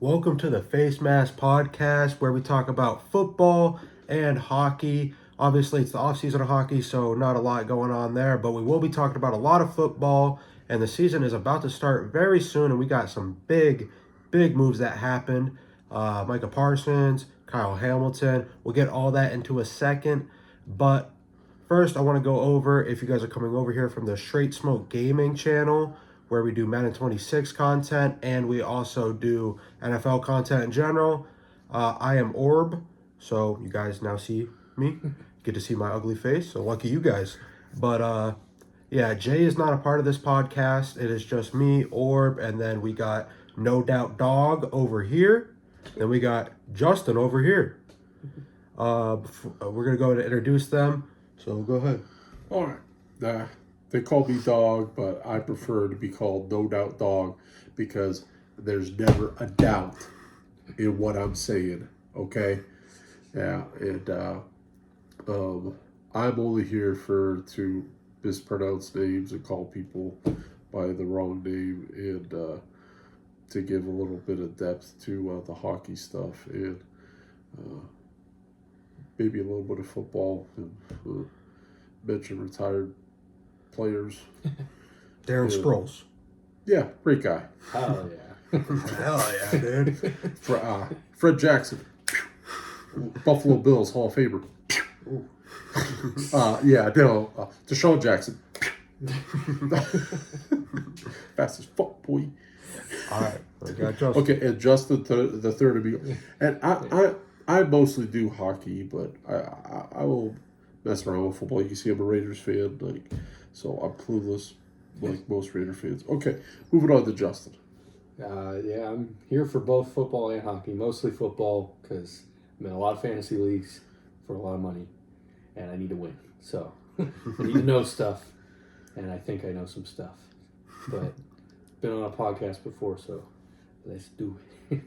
Welcome to the Face Mask Podcast, where we talk about football and hockey. Obviously, it's the off-season of hockey, so not a lot going on there, but we will be talking about a lot of football, and the season is about to start very soon, and we got some big moves that happened. Micah Parsons, Kyle Hamilton. We'll get all that into a second, but first, I want to go over, if you guys are coming over here from the Straight Smoke Gaming channel, where we do Madden 26 content, and we also do NFL content in general. I am Orb, so you guys now see me. Get to see my ugly face, so lucky you guys. But yeah, Jay is not a part of this podcast. It is just me, Orb, and then we got No Doubt Dog over here. Then we got Justin over here. We're going to go and introduce them. So go ahead. All right. They call me Dog, but I prefer to be called No Doubt Dog because there's never a doubt in what I'm saying. Okay? Yeah, and I'm only here to mispronounce names and call people by the wrong name and to give a little bit of depth to the hockey stuff and maybe a little bit of football and mention retired players. Darren Sproles. Yeah, great guy. Oh, yeah. Hell yeah, dude. Fred Jackson. Buffalo Bills Hall of Famer. Deshaun Jackson. Fast as fuck, boy. All right, we got Justin. Okay, and Justin the third of me. And I mostly do hockey, but I will mess around with football. You can see I'm a Raiders fan, so I'm clueless like most Raider fans. Okay, moving on to Justin. Yeah, I'm here for both football and hockey. Mostly football because I'm in a lot of fantasy leagues for a lot of money, and I need to win. So I need to know stuff, and I think I know some stuff. But been on a podcast before, so let's do it.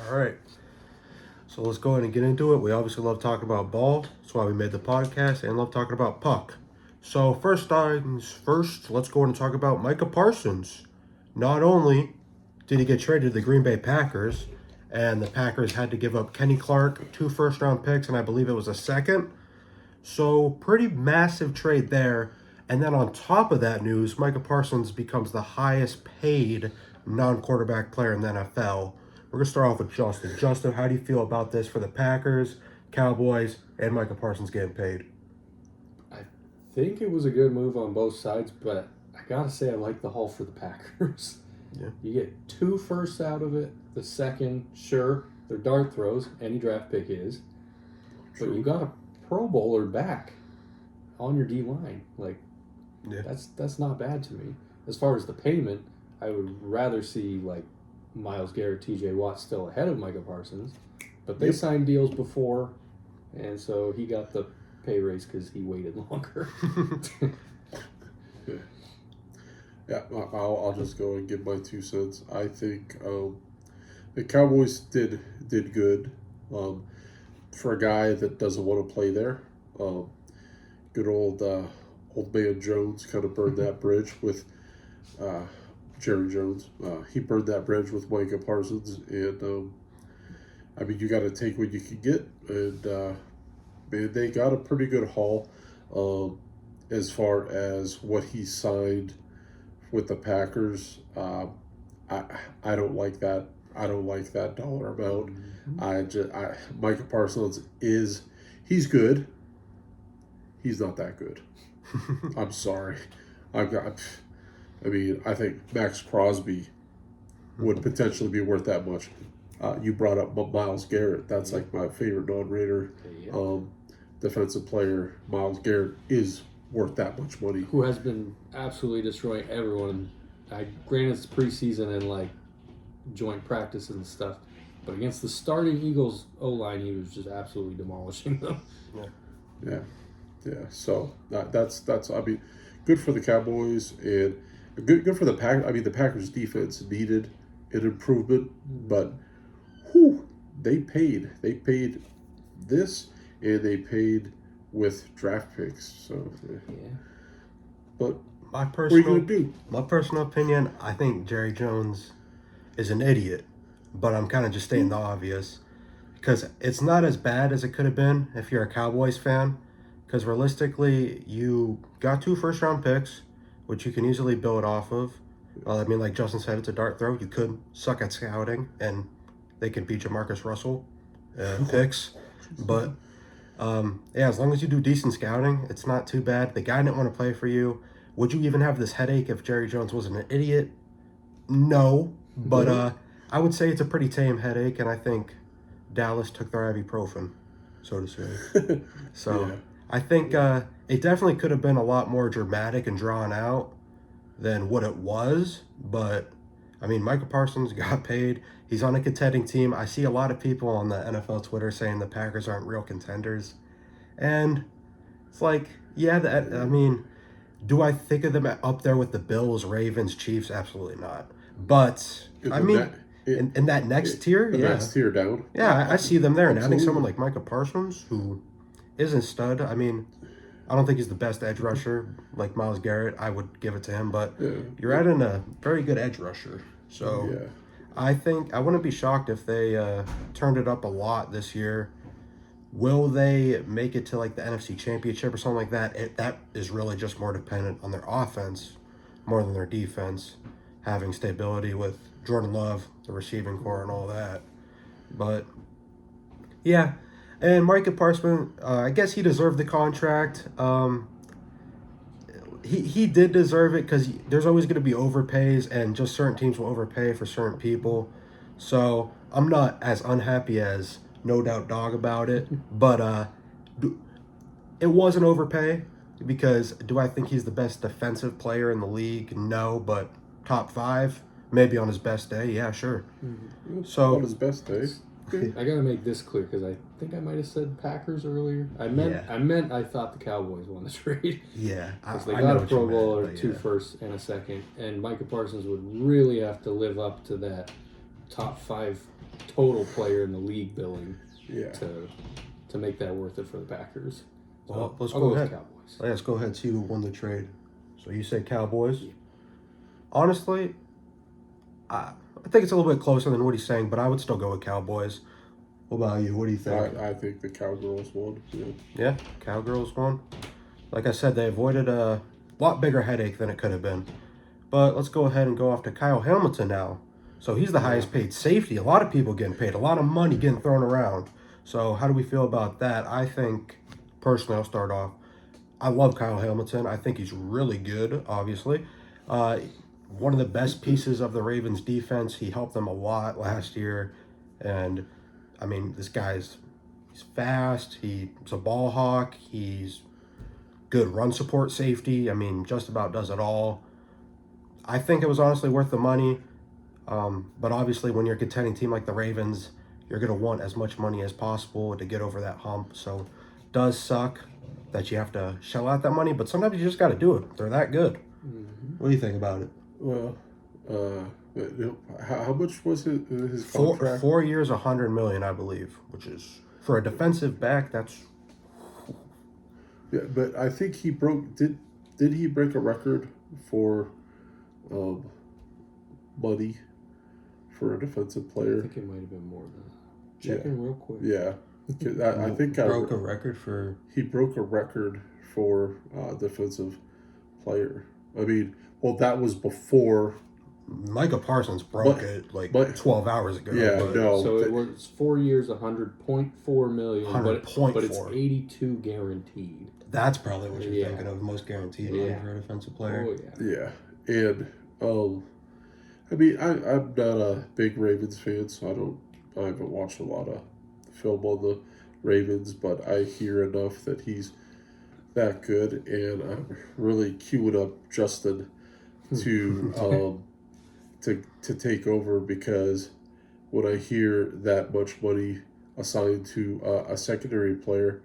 All right. So let's go ahead and get into it. We obviously love talking about ball. That's why we made the podcast, and love talking about puck. So first things first, let's go ahead and talk about Micah Parsons. Not only did he get traded to the Green Bay Packers, and the Packers had to give up Kenny Clark, 2 first-round picks, and I believe it was a second. So pretty massive trade there. And then on top of that news, Micah Parsons becomes the highest paid non-quarterback player in the NFL. We're going to start off with Justin. Justin, how do you feel about this for the Packers, Cowboys, and Micah Parsons getting paid? I think it was a good move on both sides, but I gotta say I like the haul for the Packers. Yeah. You get 2 firsts out of it. The second, sure, they're dart throws. Any draft pick is. But you got a Pro Bowler back on your D line. Yeah. That's not bad to me. As far as the payment, I would rather see Myles Garrett, T.J. Watt still ahead of Micah Parsons, but they signed deals before, and so he got the pay raise because he waited longer. Yeah, I'll just go and give my 2 cents. I think the Cowboys did good for a guy that doesn't want to play there. Good old man Jones kind of burned that bridge with Jerry Jones. He burned that bridge with Micah Parsons, and you got to take what you can get, and man, they got a pretty good haul as far as what he signed with the Packers. I don't like that. I don't like that dollar amount. Micah Parsons he's good. He's not that good. I'm sorry. I think Max Crosby would potentially be worth that much. You brought up Myles Garrett. That's like my favorite non-Raider defensive player. Myles Garrett is worth that much money. Who has been absolutely destroying everyone. Granted, it's preseason and joint practices and stuff, but against the starting Eagles O-line, he was just absolutely demolishing them. Yeah. So that's good for the Cowboys and good for the Packers. The Packers defense needed an improvement, but they paid this, and they paid with draft picks. So yeah. But My what are you personal gonna do? my personal opinion, I think Jerry Jones is an idiot. but I'm kind of just stating the obvious because it's not as bad as it could have been if you're a Cowboys fan. Because realistically, you got 2 first-round picks, which you can easily build off of. I mean, like Justin said, it's a dart throw. You could suck at scouting, and they can beat Jamarcus Russell picks. But yeah, as long as you do decent scouting, it's not too bad. The guy didn't want to play for you. Would you even have this headache if Jerry Jones wasn't an idiot? No, but I would say it's a pretty tame headache, and I think Dallas took their ibuprofen, so to say. So Yeah. I think it definitely could have been a lot more dramatic and drawn out than what it was. But I mean, Micah Parsons got paid. He's on a contending team. I see a lot of people on the NFL Twitter saying the Packers aren't real contenders, and it's like, yeah, I mean, do I think of them up there with the Bills, Ravens, Chiefs? Absolutely not. But I mean, in that next tier, the yeah, next tier down. yeah, I see them there. And having Absolutely. someone like Micah Parsons, who isn't stud. I mean, I don't think he's the best edge rusher like Myles Garrett. I would give it to him, but Yeah. you're adding a very good edge rusher. So Yeah. I think I wouldn't be shocked if they turned it up a lot this year. Will they make it to like the NFC Championship or something like that? That is really just more dependent on their offense more than their defense, having stability with Jordan Love, the receiving core, and all that. But yeah, and Micah Parsons, I guess he deserved the contract. He did deserve it because there's always going to be overpays, and just certain teams will overpay for certain people. So I'm not as unhappy as No Doubt Dog about it, but it was an overpay because do I think he's the best defensive player in the league? No, but top 5, maybe on his best day, yeah, sure. So on his best day. I gotta make this clear because I think I might have said Packers earlier. I meant I thought the Cowboys won the trade yeah, because they I got know a what Pro you meant, Bowler, but 2 yeah. firsts, and a second, and Micah Parsons would really have to live up to that top 5 total player in the league billing Yeah. to make that worth it for the Packers. So Well, let's I'll go with ahead. Cowboys. Let's go ahead and see who won the trade. So you say Cowboys? Honestly, I think it's a little bit closer than what he's saying, but I would still go with Cowboys. What about you? What do you think? I think the Cowgirls won. Yeah. Yeah, Cowgirls won. Like I said, they avoided a lot bigger headache than it could have been. But let's go ahead and go off to Kyle Hamilton now. So he's the highest paid safety. A lot of people getting paid, a lot of money getting thrown around. So how do we feel about that? I think, personally, I'll start off. I love Kyle Hamilton. I think he's really good, obviously. One of the best pieces of the Ravens defense. He helped them a lot last year. And, I mean, this guy's he's fast. He's a ball hawk. He's good run support safety. I mean, just about does it all. I think it was honestly worth the money. But obviously, when you're a contending team like the Ravens, you're going to want as much money as possible to get over that hump. So it does suck that you have to shell out that money, but sometimes you just got to do it. They're that good. Mm-hmm. What do you think about it? Well, how much was it his contract? 4 years, $100 million, I believe, which is for a defensive back. That's Yeah, but I think he broke. Did he break a record for money for a defensive I player? think it might have been more than that. Checking real quick. Yeah, I think broke a record for. he broke a record for defensive player. I mean, well, that was before. Micah Parsons broke it like 12 hours ago. Yeah, but no. So it was 4 years, 100.4 million, but it's 82 guaranteed. That's probably what you're Yeah. thinking of, most guaranteed Yeah. money for a defensive player. Oh yeah. Yeah, and I mean, I'm not a big Ravens fan, so I haven't watched a lot of film on the Ravens, but I hear enough that he's that good, and I'm really queuing up Justin to to take over, because when I hear that much money assigned to a secondary player,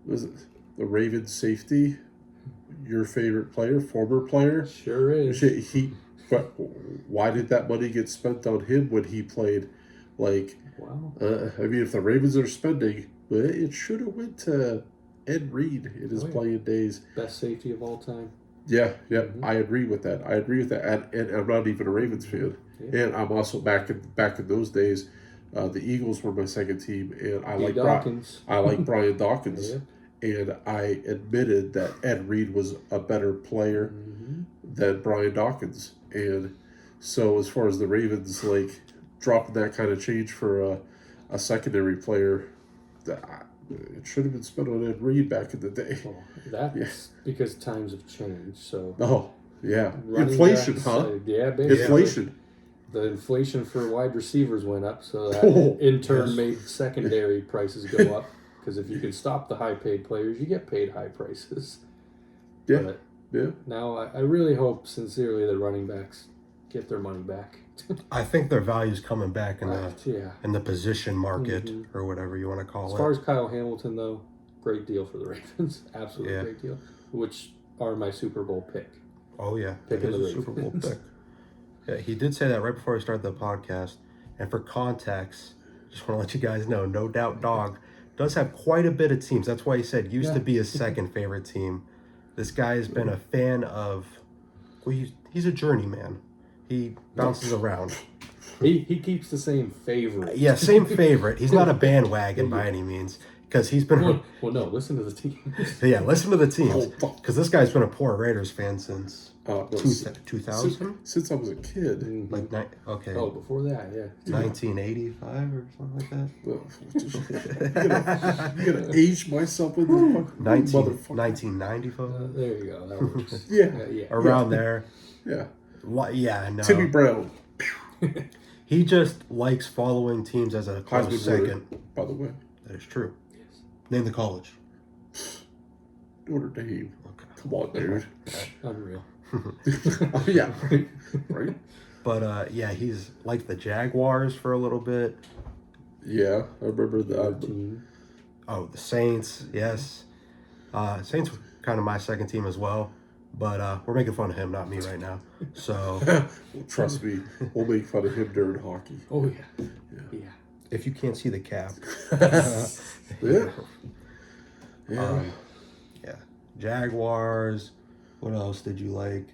was it the Ravens safety? Your favorite player, former player? Sure is. But why did that money get spent on him when he played? Like, Wow. I mean, if the Ravens are spending, it should have went to Ed Reed in his Oh, yeah. playing days. Best safety of all time. Yeah, I agree with that. And I'm not even a Ravens fan. Yeah. And I'm also back in those days. The Eagles were my second team, and I like Dawkins. I like Brian Dawkins, Yeah. and I admitted that Ed Reed was a better player than Brian Dawkins. And so, as far as the Ravens, like dropping that kind of change for a secondary player, it should have been spent on Ed Reed back in the day. Well, that's because times have changed. So Oh, yeah. running Inflation, backs, huh? yeah, basically. Inflation. The inflation for wide receivers went up, so that Oh, in turn yes. made secondary prices go up. Because if you can stop the high-paid players, you get paid high prices. Yeah, But yeah. now I really hope sincerely that running backs get their money back. I think their value's coming back in Yeah. the position market or whatever you want to call As it. far as Kyle Hamilton, though, great deal for the Ravens. Absolutely Yeah. great deal. Which are my Super Bowl pick. Oh yeah, Pick it of is the a Super Bowl Ravens. pick. Yeah, he did say that right before I started the podcast. And for context, just want to let you guys know, No Doubt Dog does have quite a bit of teams. That's why he said used to be his second favorite team. This guy has been a fan of. Well, he's a journeyman. He bounces around. He keeps the same favorite. Yeah, same favorite. He's not a bandwagon by any means because he's been. Well, no, listen to the team. Yeah, listen to the teams Oh, fuck. because this guy's been a poor Raiders fan since No, 2000. since I was a kid. Like okay, Oh, before that, yeah. 1985 or something like that. You gonna age myself with this motherfucker? 1995 There you go. That works. Yeah. around there. Yeah. Yeah, no. Timmy Brown. He just likes following teams as a close Heisman second. winner, by the way. That is true. Yes. Name the college. Notre Dame. Okay. Come on, dude. Unreal. Oh, yeah. Right? But yeah, he's like the Jaguars for a little bit. Yeah, I remember that. Team. Oh, the Saints, yes. Saints were kind of my second team as well. But we're making fun of him, not me right now. So Trust me, we'll make fun of him during hockey. Oh, yeah. Yeah. if you can't see the cap, Yeah. Yeah. yeah. Jaguars. What else did you like?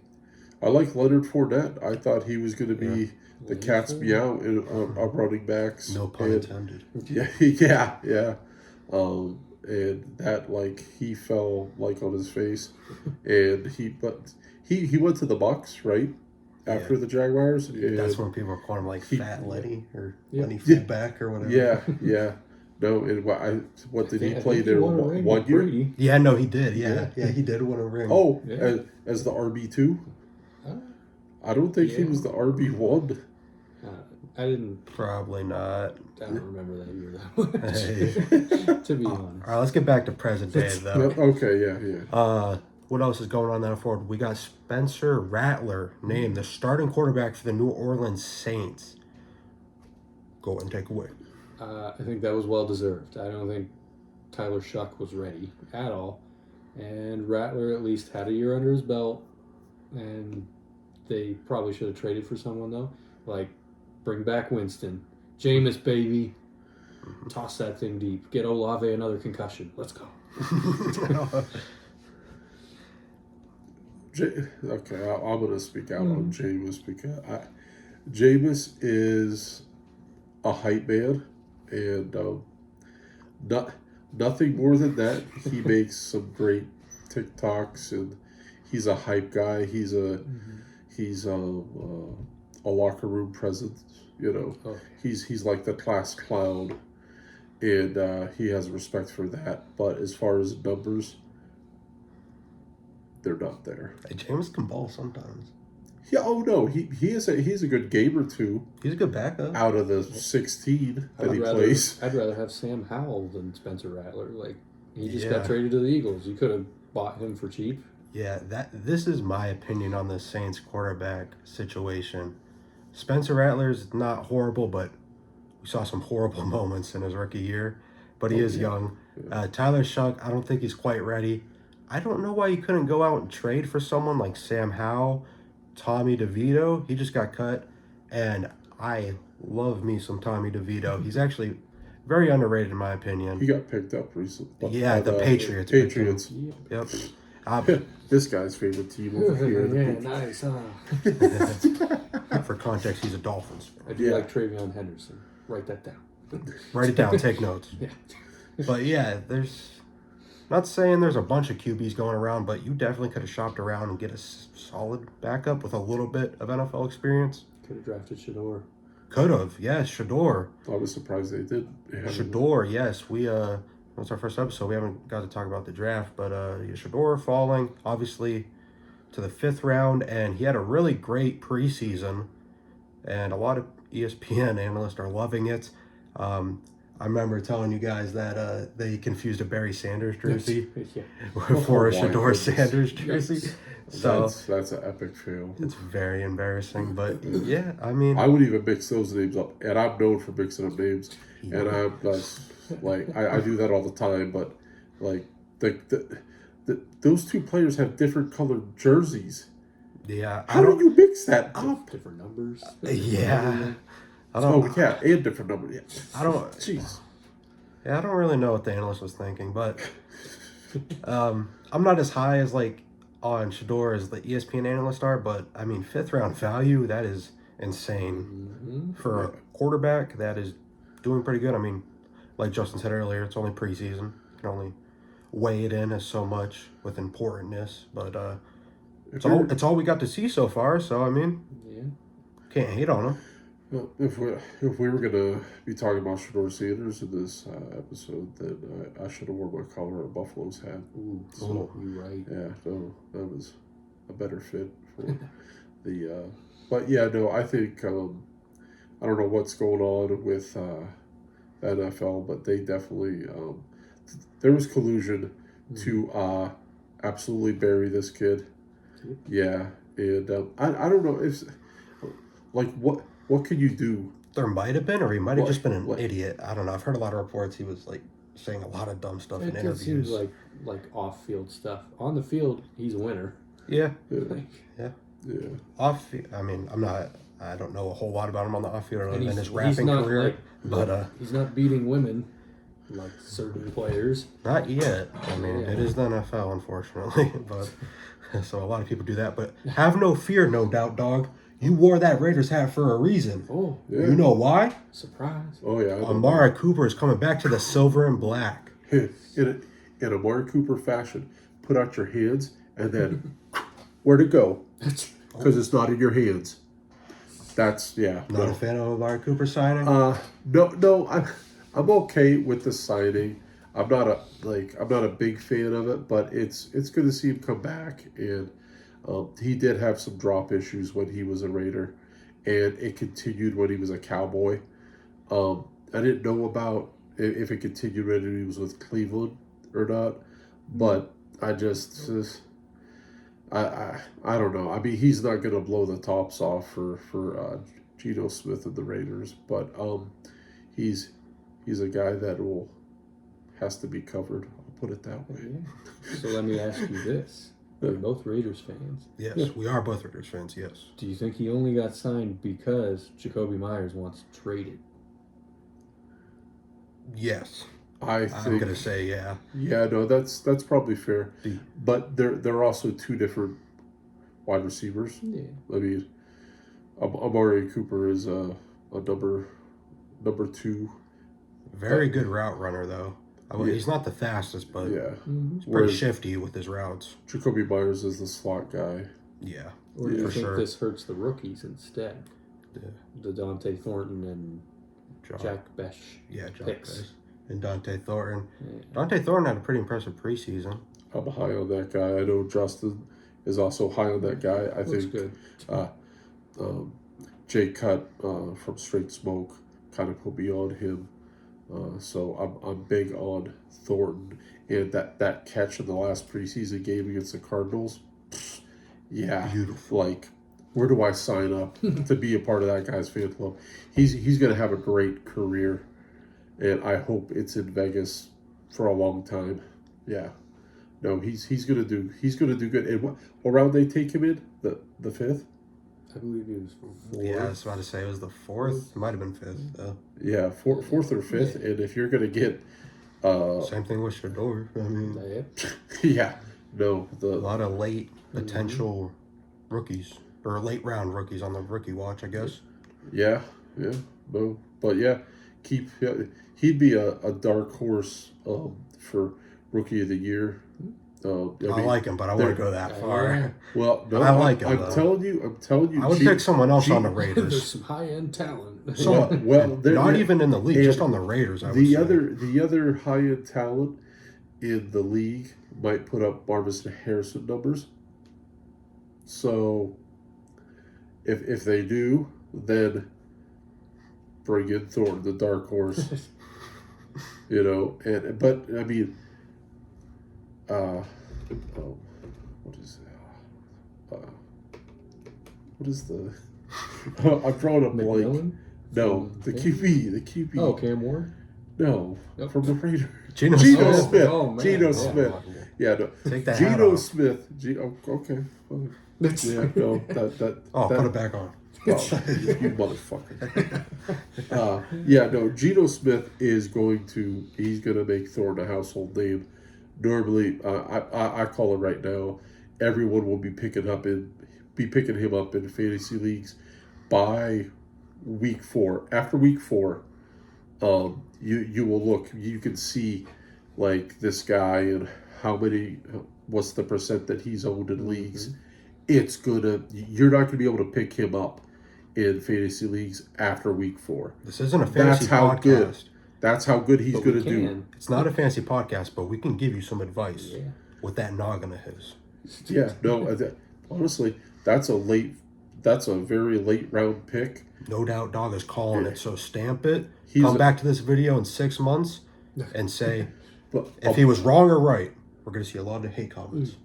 I like Leonard Fournette. I thought he was going to be the cat's meow in running backs. No pun And- intended. Yeah. And that he fell on his face, and he went to the Bucks right after the Jaguars. And That's when people are calling him Fat Letty or Lenny Yeah. Fullback or whatever. yeah. No, and what did he I play think there? won a ring One with year? Brady. Yeah, no, he did. Yeah, he did win a ring. Oh, Yeah. as the RB2? Huh? I don't think he Yeah. was the RB1. I didn't. Probably not. I don't remember that year that much. To be honest. All right, let's get back to present day though. Okay, yeah. What else is going on there forward? We got Spencer Rattler named the starting quarterback for the New Orleans Saints. Go ahead and take away. I think that was well deserved. I don't think Tyler Shuck was ready at all. And Rattler at least had a year under his belt. And they probably should have traded for someone, though. Bring back Winston. Jameis, baby. Toss that thing deep. Get Olave another concussion. Let's go. Okay, I'm going to speak out on Jameis because Jameis is a hype man, and nothing more than that. He makes some great TikToks, and he's a hype guy. He's a locker room presence. He's like the class clown, and he has respect for that. But as far as numbers, they're not there. Hey, James can ball sometimes. Yeah. Oh no. He's a good game or two He's a good backup. out of the 16 that he I'd plays. rather have Sam Howell than Spencer Rattler. He just Yeah. got traded to the Eagles. You could have bought him for cheap. Yeah, this is my opinion on the Saints quarterback situation. Spencer Rattler's not horrible, but we saw some horrible moments in his rookie year. But he is young. Tyler Shuck, I don't think he's quite ready. I don't know why you couldn't go out and trade for someone like Sam Howell, Tommy DeVito. He just got cut. And I love me some Tommy DeVito. He's actually very underrated in my opinion. He got picked up recently. Yeah, the Patriots. Patriots. Yeah. Yep. This guy's favorite team over here. Yeah, nice. For context, he's a Dolphins fan. I do like Travion Henderson. Write that down. Write it down. Take notes. Yeah. But yeah, not saying there's a bunch of QBs going around, but you definitely could have shopped around and get a solid backup with a little bit of NFL experience. Could have drafted Shador. Could have, yes, Shador. I was surprised they did. Shador, yes. We that's our first episode. We haven't got to talk about the draft, but Shador falling obviously to the 5th round, and he had a really great preseason, and a lot of ESPN analysts are loving it. I remember telling you guys that they confused a Barry Sanders jersey for a Shador Sanders jersey. Yes. So that's an epic fail. It's very embarrassing, but yeah, I mean, I would even mix those names up, and I'm known for mixing up names, and I'm like I do that all the time. But like those two players have different colored jerseys. Yeah, how do you mix that up? Different numbers. Yeah, and different numbers. Yeah. I don't. Jeez. Yeah, I don't really know what the analyst was thinking, but I'm not as high as on Shador as the ESPN analysts are, but I mean 5th round value, that is insane for a quarterback that is doing pretty good. I mean, like Justin said earlier, it's only preseason. You can only weigh it in as so much with importantness, but it's all we got to see so far. So I mean, can't hate on him. Well, if we were gonna be talking about Shador Sanders in this episode, then I should have worn my Colorado Buffaloes hat. So you're right. Yeah, so that was a better fit for the. But yeah, no, I think I don't know what's going on with the NFL, but they definitely there was collusion to absolutely bury this kid. Yeah, and I don't know if what could you do? There might have been, or he might have just been an idiot. I don't know. I've heard a lot of reports he was saying a lot of dumb stuff in interviews. It seems like off-field stuff. On the field, he's a winner. Yeah. Yeah. Off. I mean, I don't know a whole lot about him on the off field other than his rapping career. But he's not beating women like certain players. Not yet. I mean, it is the NFL, unfortunately. But so a lot of people do that. But have no fear, no doubt, dog. You wore that Raiders hat for a reason. Oh, yeah. You know why? Surprise. Oh, yeah. Amari Cooper is coming back to the silver and black. In Amari Cooper fashion, put out your hands and then where'd it go? Because it's not in your hands. That's, yeah. Not a fan of Amari Cooper signing? No, I'm okay with the signing. I'm not a big fan of it, but it's good to see him come back, and he did have some drop issues when he was a Raider, and it continued when he was a Cowboy. I didn't know about if it continued when he was with Cleveland or not, but I just I don't know. I mean, he's not going to blow the tops off for Geno Smith and the Raiders, but he's a guy that has to be covered. I'll put it that way. Yeah. So let me ask you this. We're both Raiders fans. Yes, we are both Raiders fans, yes. Do you think he only got signed because Jacoby Myers wants traded? Yes. I'm going to say yeah. Yeah, no, that's probably fair. But they're also two different wide receivers. Yeah. I mean, Amari Cooper is a number 2. Very good route runner, though. He's not the fastest, but he's pretty shifty with his routes. Jacoby Myers is the slot guy. Yeah. Or do you think this hurts the rookies instead? Yeah. The Dante Thornton and Jack Besh. Yeah, Jack Besh. And Dante Thornton. Yeah. Dante Thornton had a pretty impressive preseason. I'm high on that guy. I know Justin is also high on that guy. I think good. Jay Cutt from Straight Smoke kind of put me on him. So I'm big on Thornton, and that catch in the last preseason game against the Cardinals. Yeah, beautiful. Like, where do I sign up to be a part of that guy's fan club? He's going to have a great career, and I hope it's in Vegas for a long time. Yeah, no, he's going to do good. And what round they take him in? The 5th? I believe it was 4th. Yeah, I was about to say it was the 4th. It might have been 5th, though. Yeah, 4th or 5th. Yeah. And if you're going to get... same thing with Shador. I mean... Yeah. No, A lot of late potential rookies or late round rookies on the rookie watch, I guess. Yeah, no, but yeah, he'd be a dark horse for rookie of the year. I mean, like him, but I wouldn't go that far. Well, no, I like him. I'm telling you. I would pick someone else on the There's Raiders. some high end talent. Not even in the league, just on the Raiders. I would say. The other high end talent in the league might put up Marvin Harrison numbers. So, if they do, then bring in Thornton, the dark horse. But I mean, what is the? I'm drawing a blank. McMillan? No, the QB. Oh, Cam Ward? No, Yep. from the Raiders. Geno Smith. Oh, man. Geno Yeah. Smith. Yeah, no. Take that hat Geno off. Smith. Okay. Well, yeah, no, that. Oh, that, put it back on. Well, you motherfucker. Geno Smith is he's going to make Thornton a household name. Normally, I call it right now, everyone will be picking him up in fantasy leagues by week 4. After week 4, you will look, you can see like this guy and what's the percent that he's owned in leagues. You're not going to be able to pick him up in fantasy leagues after week 4. This isn't a fantasy podcast. That's how good he's going to do. It's not a fancy podcast, but we can give you some advice with that noggin of his. Yeah, no, honestly, that's a very late round pick. No doubt Dog is calling it, so stamp it. He's Come back to this video in 6 months and say, But if he was wrong or right, we're going to see a lot of hate comments.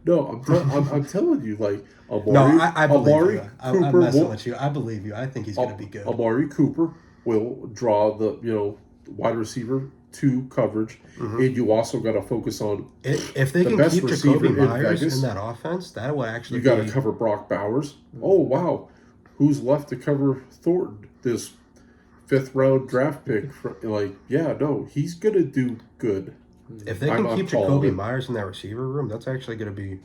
No, I'm telling you, like Amari, No, I believe Amari you. Cooper I'm messing with you. I believe you. I think he's going to be good. Amari Cooper will draw the wide receiver 2 coverage, and you also got to focus on If they the can best keep receiver Jacoby in Myers Vegas. in that offense, that would actually You got to cover Brock Bowers. Oh wow, who's left to cover Thornton? This 5th round draft pick. He's gonna do good. If they can I'm keep calling Jacoby it. Myers in that receiver room, that's actually going to be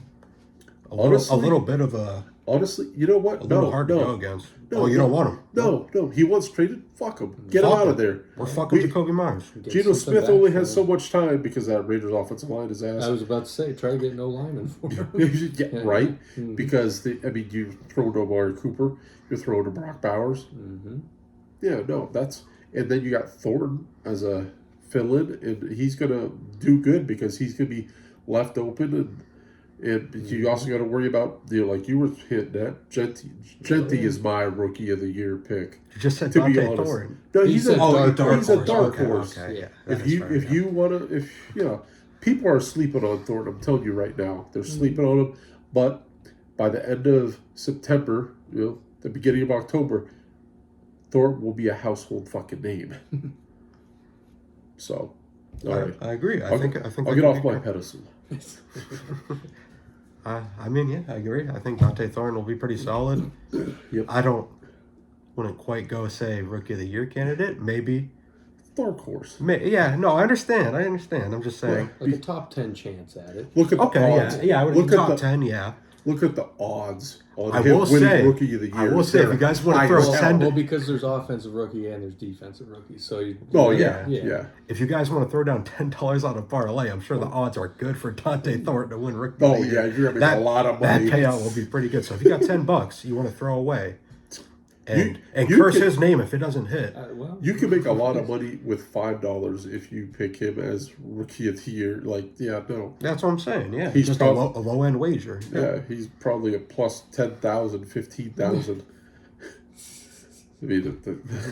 a Honestly- little bit of a Honestly, you know what? little hard to go against. No, You don't want him. No, he wants traded. Fuck him. Get him Fuck out him. of there. We're fucking Jacoby Myers. Geno Smith only has so much time because that Raiders offensive line is ass. I was about to say, try to get no lineman for him. Right? Mhm. Because you throw to Amari Cooper, you're throwing to Brock Bowers. Mm-hmm. Yeah, no, and then you got Thornton as a fill-in, and he's gonna do good because he's gonna be left open, and you also got to worry about like you were hitting at Genty is my rookie of the year pick. You just said To be Dante honest. Thornton. No, He's a dark dark horse. horse. Okay, yeah. If you want to, people are sleeping on Thornton. I'm telling you right now, they're sleeping on him. But by the end of September, the beginning of October, Thornton will be a household fucking name. So, all right, I agree. I think I'll get off my pedestal. I mean, yeah, I agree. I think Dante Thornton will be pretty solid. Yep. I wouldn't quite go say rookie of the year candidate. Maybe. Dark horse. Yeah, no, I understand. I'm just saying. Like a top 10 chance at it. Look at the Okay, odds. yeah, I would look top at the 10, yeah. Look at the odds on I him will winning say- rookie of the year. I will say, if you guys want to throw Well, 10 Well, because there's offensive rookie and there's defensive rookie. So Oh yeah. If you guys want to throw down $10 on a parlay, I'm sure the odds are good for Dante Thornton to win rookie. Oh of the year. yeah, you're gonna make a lot of money. That payout will be pretty good. So if you got $10 you want to throw away, and You curse could- his name if it doesn't hit. You can make a lot of money with $5 if you pick him as rookie of the year. That's what I'm saying. Yeah, He's just prob- a low end wager. Yeah, he's probably a plus 10,000, 15,000. I mean,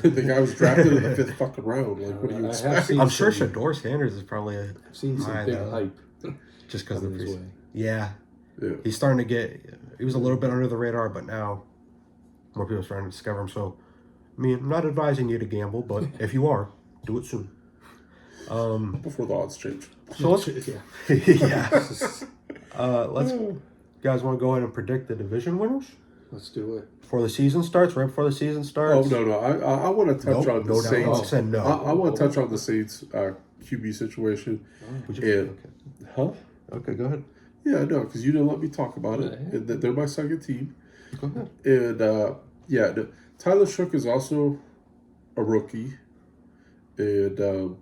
the guy was drafted in the 5th fucking round. Like, what do you I have expect? seen I'm sure some- Shador Sanders is probably I've seen some high, big though, hype just because of coming his the way. Yeah, Yeah. he's starting to get. He was a little bit under the radar, but now more people are starting to discover him. So, I mean, I'm not advising you to gamble, but if you are, do it soon. Before the odds change. So let's Yeah. let's. You guys want to go ahead and predict the division winners Let's do it. before the season starts? Right before the season starts. Oh, no. I want to touch on the no doubt. Saints. I said no. I want to touch on the Saints QB situation. Would you? And, huh? Okay, go ahead. Yeah, no, because you didn't let me talk about it. Yeah. And they're my second team. Go ahead. And Tyler Shook is also a rookie. And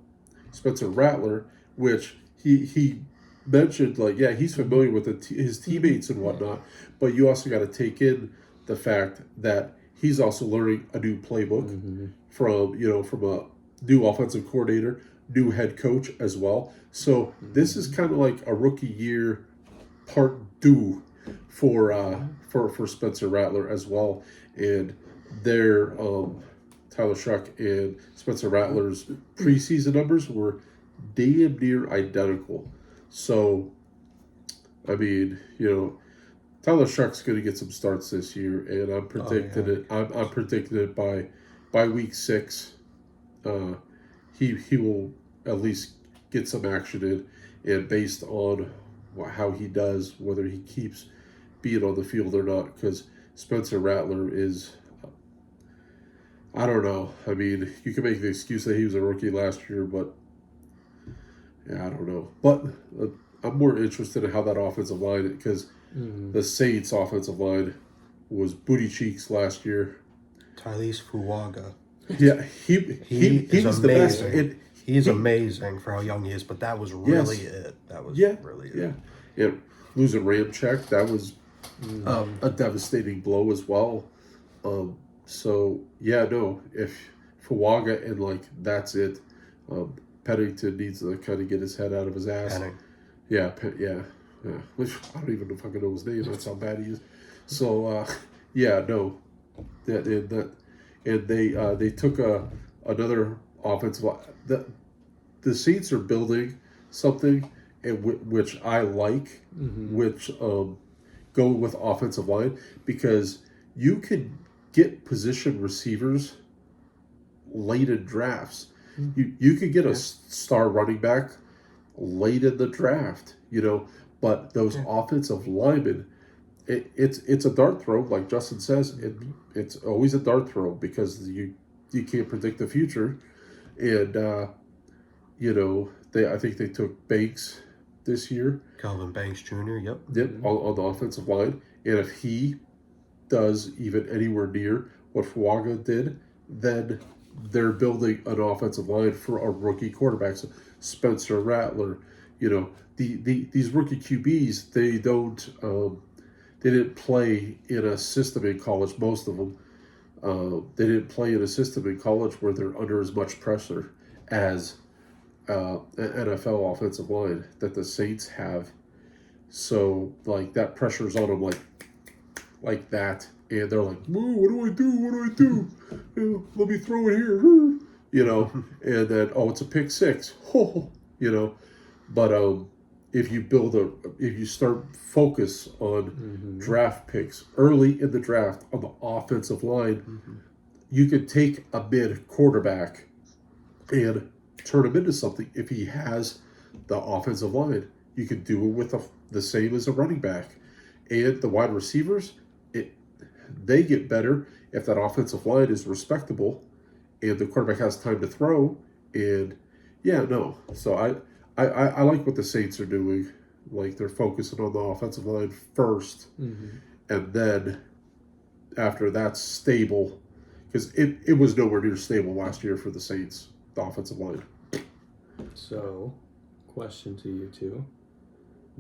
Spencer Rattler, which he mentioned, like, yeah, he's familiar with his teammates and whatnot, but you also got to take in the fact that he's also learning a new playbook from a new offensive coordinator, new head coach as well. So this is kind of like a rookie year part two for Spencer Rattler as well, and their Tyler Shuck and Spencer Rattler's preseason numbers were damn near identical. So, I mean, Tyler Shuck's going to get some starts this year, and I'm predicting it. I'm predicting it by week 6. He will at least get some action in, and based on how he does, whether he keeps being on the field or not, because Spencer Rattler is. I don't know. I mean, you can make the excuse that he was a rookie last year, but yeah, I don't know. But I'm more interested in how that offensive line, because the Saints' offensive line was booty cheeks last year. Tyrese Fuaga. Yeah, he was amazing. The best. He's amazing for how young he is, but that was really it. That was really it. Yeah. Losing Ramczyk, that was a devastating blow as well. So, yeah, no, if Fuaga and, like, that's it, Pennington needs to kind of get his head out of his ass. Penning. Yeah. Which, I don't even know if I can know his name. That's how bad he is. So, yeah, no. And they took another offensive line. The Saints are building something, which I like, which go with offensive line, because you could get position receivers late in drafts. You could get a star running back late in the draft, but those offensive linemen, it's a dart throw, like Justin says. It's always a dart throw, because you can't predict the future. And I think they took Banks this year. Calvin Banks Jr. Yep. On the offensive line, and if he does even anywhere near what Fuaga did, then they're building an offensive line for a rookie quarterback. So Spencer Rattler, these rookie QBs, they didn't play in a system in college. Most of them, they didn't play in a system in college where they're under as much pressure as an NFL offensive line that the Saints have. So, like, that pressure's on them like that, and they're like, "Whoa, what do I do? Let me throw it here," and then, it's a pick 6, But if you start focus on draft picks early in the draft on the offensive line, you could take a mid quarterback and turn him into something. If he has the offensive line, you could do it with the same as a running back, and the wide receivers. They get better if that offensive line is respectable, and the quarterback has time to throw. And so I like what the Saints are doing. Like, they're focusing on the offensive line first, and then after that's stable, because it was nowhere near stable last year for the Saints, the offensive line. So, question to you two.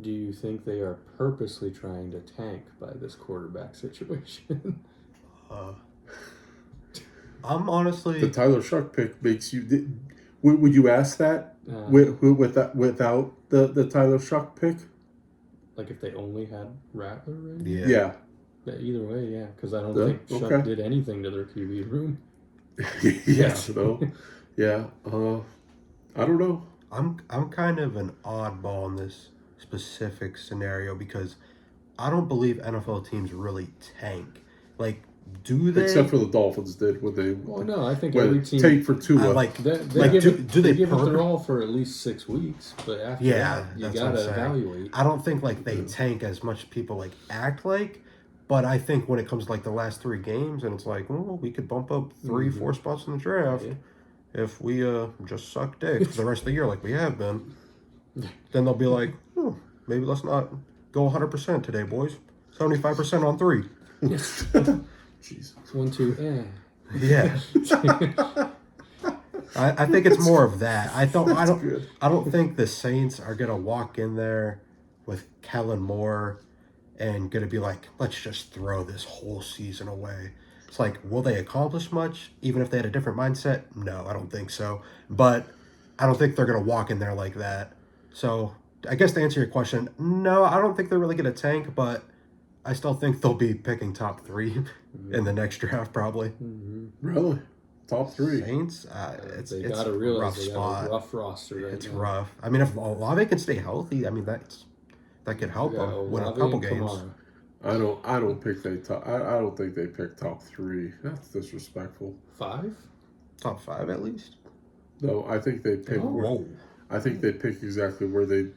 Do you think they are purposely trying to tank by this quarterback situation? I'm honestly... The Tyler Shuck pick makes you... Would you ask that without the Tyler Shuck pick? Like, if they only had Rattler, right? Yeah. Either way, yeah. Because I don't think Shuck did anything to their QB room. Yeah. I don't know. I'm kind of an oddball in this specific scenario, because I don't believe NFL teams really tank. Like, do they? Except for the Dolphins did when they. Well, no, I think every team tank for Tua. They give it their all for at least 6 weeks, but after that, you gotta evaluate. I don't think they tank as much people act like. But I think when it comes to the last 3 games, and it's well, we could bump up 3-4 spots in the draft if we just suck dick for the rest of the year like we have been. Then they'll be like, maybe let's not go 100% today, boys. 75% on 3. Jeez. 1, 2, Yeah. I think it's more of that. I don't think the Saints are gonna walk in there with Kellen Moore and gonna be like, let's just throw this whole season away. It's like, will they accomplish much even if they had a different mindset? No, I don't think so. But I don't think they're gonna walk in there like that. So I guess to answer your question, no, I don't think they're really gonna tank, but I still think they'll be picking top 3 in the next draft probably. Really? Top 3. Saints, it's they a gotta realize rough they spot. got a rough roster right It's now. rough. I mean, if Olave can stay healthy, I mean that could help got them win a Olave couple and games. Kamara. I don't pick they top. I don't think they pick top 3. That's disrespectful. 5? Top 5 at least. No, I think they pick. Whoa, I think they pick exactly where they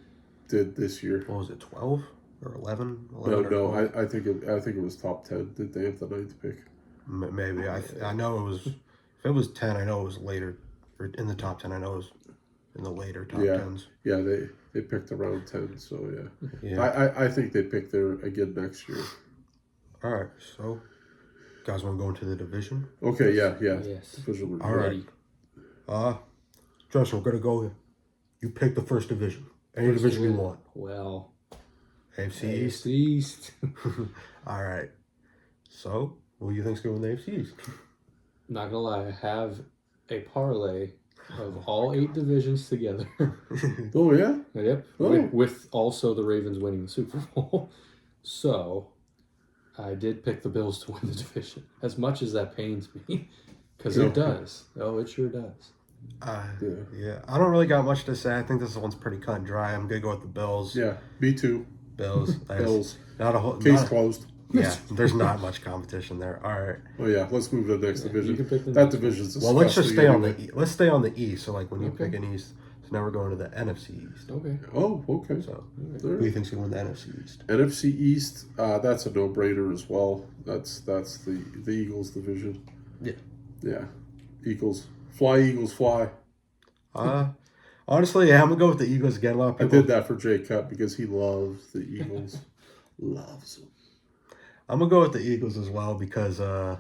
did this year. what was it? 12 or 11? No, 11 or no. 12? I think it was top 10. Did they have the 9th pick? Maybe I know it was. If it was 10, I know it was later. Or in the top 10, I know it was in the later top 10s. Yeah, they picked around 10. So yeah. Yeah. I think they pick there again next year. All right. So, guys, want to go into the division? Okay. Yeah. Yes. Division All right. Ready. Justin, we're gonna go. You pick the first division. Any division you want. Well, AFC East. East. All right. So, what do you think's going in the AFC East? Not gonna lie, I have a parlay of all 8 divisions together. Oh yeah. Yep. Oh. With also the Ravens winning the Super Bowl. So, I did pick the Bills to win the division. As much as that pains me, because it does. Oh, it sure does. Yeah. I don't really got much to say. I think this one's pretty cut and dry. I'm gonna go with the Bills. Yeah. Me too. Bills. Bills. Not a whole. Case closed. Yeah. There's not much competition there. All right. Oh yeah. Let's move to the next You division. can pick the That next division's Well, let's just disgusting stay on anyway. let's stay on the East. So like when you Okay. pick an East, so now we're going to the NFC East. Okay. Oh, okay. So All who do you right. think's gonna win the NFC East? NFC East, that's a no-brainer as well. That's the Eagles division. Yeah. Yeah. Eagles. Fly, Eagles, fly. Honestly, yeah, I'm gonna go with the Eagles again. A lot of I people. did that for Jay Cup because he loves the Eagles. Loves them. I'm gonna go with the Eagles as well because I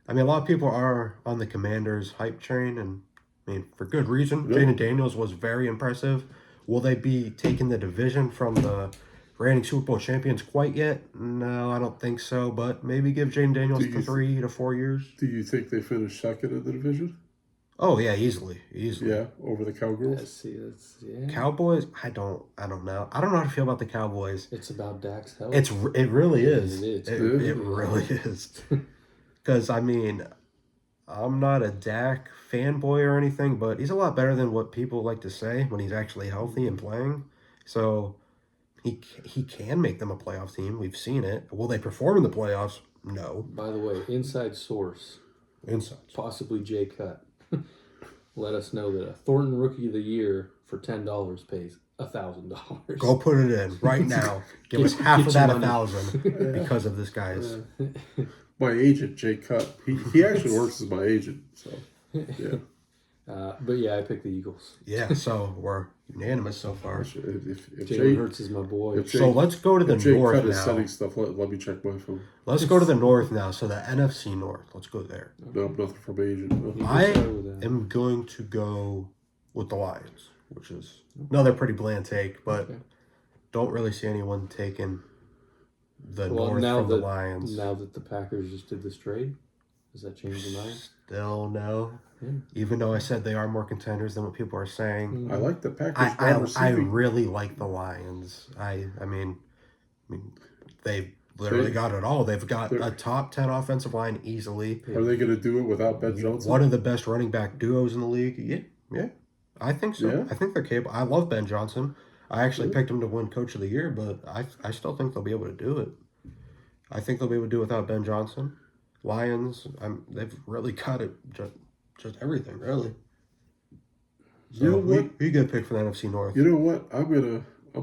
mean a lot of people are on the Commanders hype train, and I mean for good reason. Yeah. Jaden Daniels was very impressive. Will they be taking the division from the reigning Super Bowl champions quite yet? No, I don't think so. But maybe give Jaden Daniels Do you 3 to 4 years. Do you think they finish second in the division? Oh yeah, easily. Yeah, over the Cowgirls. Let's see. Yeah. Cowboys, I don't know. I don't know how to feel about the Cowboys. It's about Dak's health. It really is. It is. It really is. Because I mean, I'm not a Dak fanboy or anything, but he's a lot better than what people like to say when he's actually healthy and playing. So he can make them a playoff team. We've seen it. Will they perform in the playoffs? No. By the way, inside source, Inside. possibly Jay Cut, let us know that a Thornton Rookie of the Year for $10 pays $1,000. Go put it in right now. Give us half of that 1,000 because of this guy's. My agent, Jay Cup, he actually works as my agent. So yeah. But yeah, I picked the Eagles. Yeah, so we're unanimous so far. If Jalen Jay, Hurts is my boy. if Jay, So let's go to the if Jay north Cup is now. sending stuff, let me check my phone. Let's go to the north now. So the NFC North. Let's go there. No, nothing from agent. No. I start with that. am going to go with the Lions, which is another pretty bland take, but Okay. don't really see anyone taking the Well, North now from the that Lions. now that the Packers just did this trade, does that change your mind? Still no. Yeah. Even though I said they are more contenders than what people are saying. I like the Packers. I wide receiving. really like the Lions. I mean they literally got it all. They've got a top 10 offensive line easily. Are they going to do it without Ben Johnson? One of the best running back duos in the league. Yeah. I think so. Yeah. I think they're capable. I love Ben Johnson. I actually picked him to win Coach of the Year, but I still think they'll be able to do it. I think they'll be able to do it without Ben Johnson. Lions, they've really got it, just everything, really. So You know what? You get a pick for the NFC North. You know what? I'm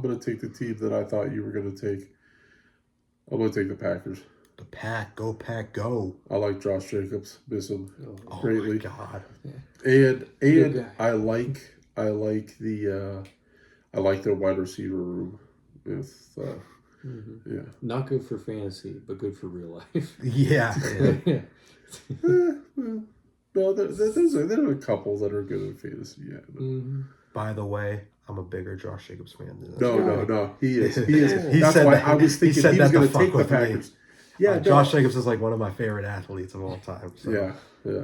gonna take the team that I thought you were gonna take. I'm gonna take the Packers. The Pack, go. I like Josh Jacobs. Miss him Oh greatly. my God. And Good guy. I like the I like their wide receiver room. With yeah, Not good for fantasy, but good for real life. Yeah. Yeah. well, no, there's a couple that are good in fantasy. Yeah. No. By the way, I'm a bigger Josh Jacobs fan than this No, guy. no. He is. He is. He That's said why that- I was he thinking said he was that to going to fuck take the with me. Packers. Yeah, no. Josh Jacobs is like one of my favorite athletes of all time. So. Yeah.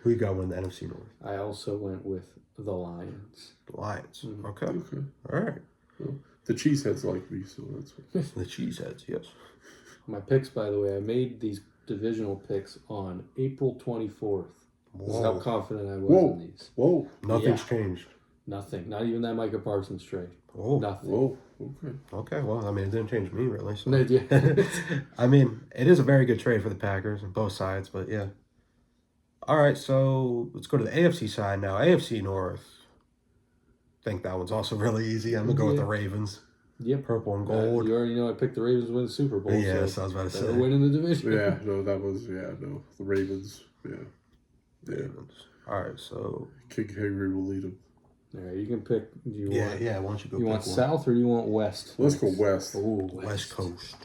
Who you got winning the NFC North? I also went with the Lions. The Lions. Mhm. Okay. Okay. All right. Well, the Cheeseheads like me, so that's what. The Cheeseheads, yes. My picks, by the way, I made these divisional picks on April 24th. This is how Whoa. confident I was Whoa. in these. Whoa. Nothing's Yeah. changed. Nothing. Not even that Micah Parsons trade. Oh. Nothing. Whoa. Okay. Okay. Well, I mean, it didn't change me really. So. No, yeah. I mean, it is a very good trade for the Packers on both sides, but yeah. All right, so let's go to the AFC side now. AFC North. I think that one's also really easy. I'm gonna go with the Ravens. Yep. Purple and gold. You already know I picked the Ravens to win the Super Bowl. Yeah, so I was about to they're say. winning the division. Yeah. No, that was. Yeah. No, the Ravens. Yeah. Yeah. Ravens. All right, so King Henry will lead them. All right, you can pick. Do you yeah, want? yeah. Why don't you go? You pick want one? South or you want West? Let's go West. Ooh, West Coast.